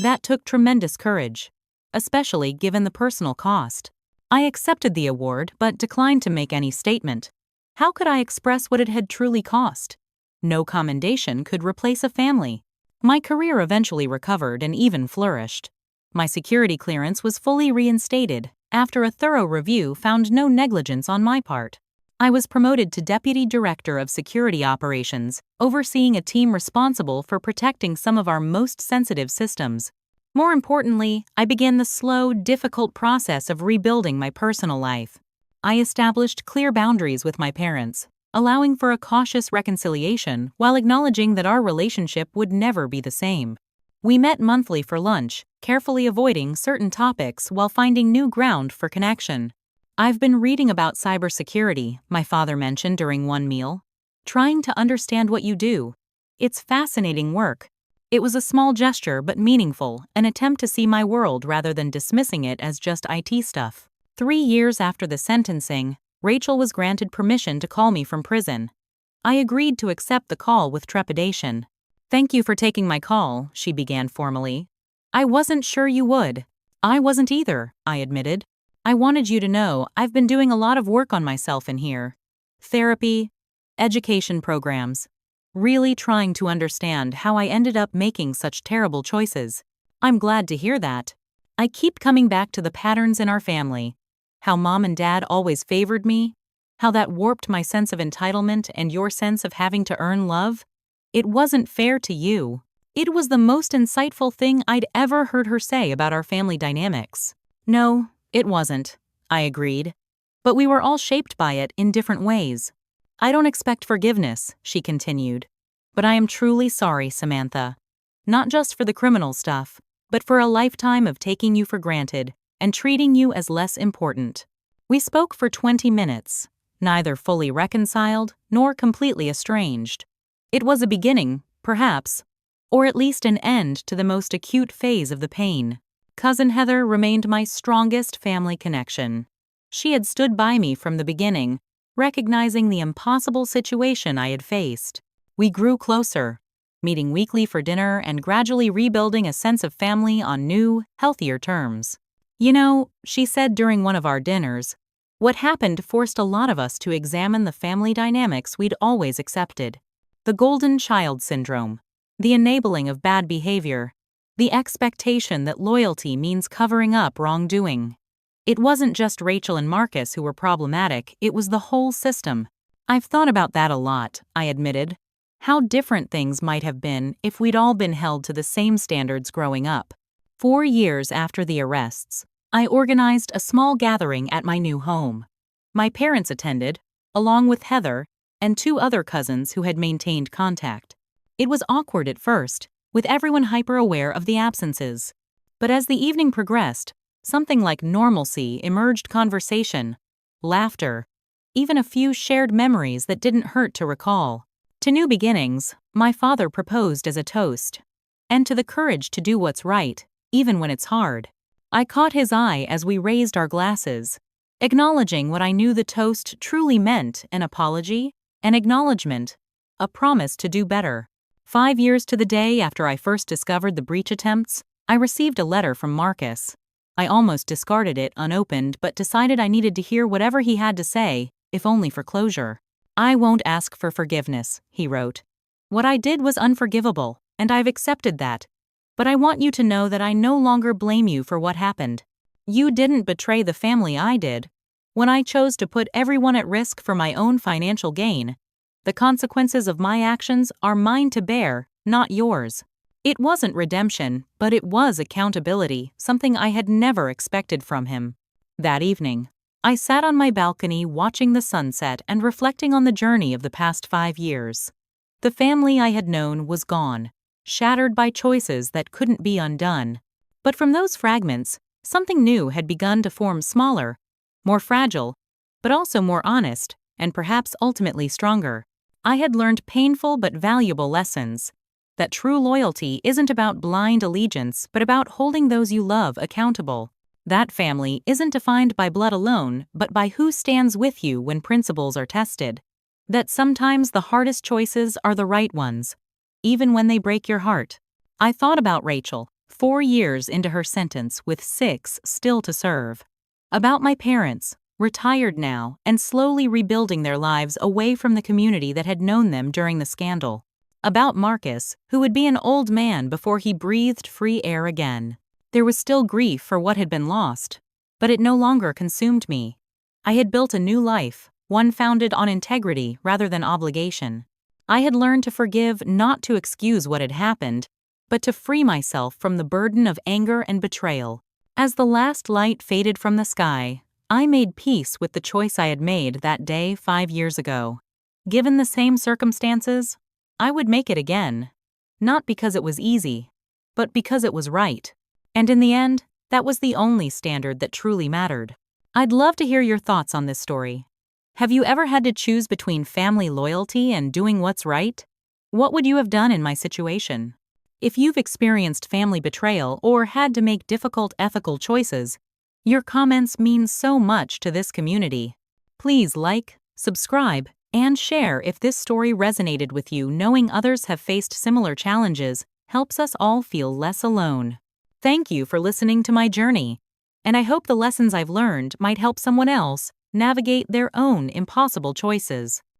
That took tremendous courage, especially given the personal cost. I accepted the award but declined to make any statement. How could I express what it had truly cost? No commendation could replace a family. My career eventually recovered and even flourished. My security clearance was fully reinstated after a thorough review found no negligence on my part. I was promoted to Deputy Director of Security Operations, overseeing a team responsible for protecting some of our most sensitive systems. More importantly, I began the slow, difficult process of rebuilding my personal life. I established clear boundaries with my parents, allowing for a cautious reconciliation while acknowledging that our relationship would never be the same. We met monthly for lunch, carefully avoiding certain topics while finding new ground for connection. "I've been reading about cybersecurity," my father mentioned during one meal. "Trying to understand what you do. It's fascinating work." It was a small gesture but meaningful, an attempt to see my world rather than dismissing it as just IT stuff. 3 years after the sentencing, Rachel was granted permission to call me from prison. I agreed to accept the call with trepidation. "Thank you for taking my call," she began formally. "I wasn't sure you would." "I wasn't either," I admitted. "I wanted you to know I've been doing a lot of work on myself in here. Therapy, education programs. Really trying to understand how I ended up making such terrible choices." "I'm glad to hear that. I keep coming back to the patterns in our family. How Mom and Dad always favored me. How that warped my sense of entitlement and your sense of having to earn love. It wasn't fair to you." It was the most insightful thing I'd ever heard her say about our family dynamics. "No, it wasn't," I agreed. "But we were all shaped by it in different ways." "I don't expect forgiveness," she continued. "But I am truly sorry, Samantha. Not just for the criminal stuff, but for a lifetime of taking you for granted and treating you as less important." We spoke for 20 minutes, neither fully reconciled nor completely estranged. It was a beginning, perhaps, or at least an end to the most acute phase of the pain. Cousin Heather remained my strongest family connection. She had stood by me from the beginning, recognizing the impossible situation I had faced. We grew closer, meeting weekly for dinner and gradually rebuilding a sense of family on new, healthier terms. "You know," she said during one of our dinners, "what happened forced a lot of us to examine the family dynamics we'd always accepted. The golden child syndrome, the enabling of bad behavior, the expectation that loyalty means covering up wrongdoing. It wasn't just Rachel and Marcus who were problematic, it was the whole system." "I've thought about that a lot," I admitted. "How different things might have been if we'd all been held to the same standards growing up." 4 years after the arrests, I organized a small gathering at my new home. My parents attended, along with Heather and 2 other cousins who had maintained contact. It was awkward at first, with everyone hyper-aware of the absences. But as the evening progressed, something like normalcy emerged: conversation, laughter, even a few shared memories that didn't hurt to recall. To new beginnings, my father proposed as a toast. And to the courage to do what's right, even when it's hard. I caught his eye as we raised our glasses, acknowledging what I knew the toast truly meant: an apology, an acknowledgement, a promise to do better. 5 years to the day after I first discovered the breach attempts, I received a letter from Marcus. I almost discarded it unopened but decided I needed to hear whatever he had to say, if only for closure. "I won't ask for forgiveness," he wrote. "What I did was unforgivable, and I've accepted that. But I want you to know that I no longer blame you for what happened. You didn't betray the family, I did. When I chose to put everyone at risk for my own financial gain, the consequences of my actions are mine to bear, not yours." It wasn't redemption, but it was accountability, something I had never expected from him. That evening, I sat on my balcony watching the sunset and reflecting on the journey of the past 5 years. The family I had known was gone, shattered by choices that couldn't be undone. But from those fragments, something new had begun to form: smaller, more fragile, but also more honest, and perhaps ultimately stronger. I had learned painful but valuable lessons. That true loyalty isn't about blind allegiance, but about holding those you love accountable. That family isn't defined by blood alone, but by who stands with you when principles are tested. That sometimes the hardest choices are the right ones, even when they break your heart. I thought about Rachel, 4 years into her sentence with 6 still to serve. About my parents, retired now and slowly rebuilding their lives away from the community that had known them during the scandal. About Marcus, who would be an old man before he breathed free air again. There was still grief for what had been lost, but it no longer consumed me. I had built a new life, one founded on integrity rather than obligation. I had learned to forgive not to excuse what had happened, but to free myself from the burden of anger and betrayal. As the last light faded from the sky, I made peace with the choice I had made that day 5 years ago. Given the same circumstances, I would make it again. Not because it was easy, but because it was right. And in the end, that was the only standard that truly mattered. I'd love to hear your thoughts on this story. Have you ever had to choose between family loyalty and doing what's right? What would you have done in my situation? If you've experienced family betrayal or had to make difficult ethical choices, your comments mean so much to this community. Please like, subscribe, and share if this story resonated with you. Knowing others have faced similar challenges helps us all feel less alone. Thank you for listening to my journey, and I hope the lessons I've learned might help someone else navigate their own impossible choices.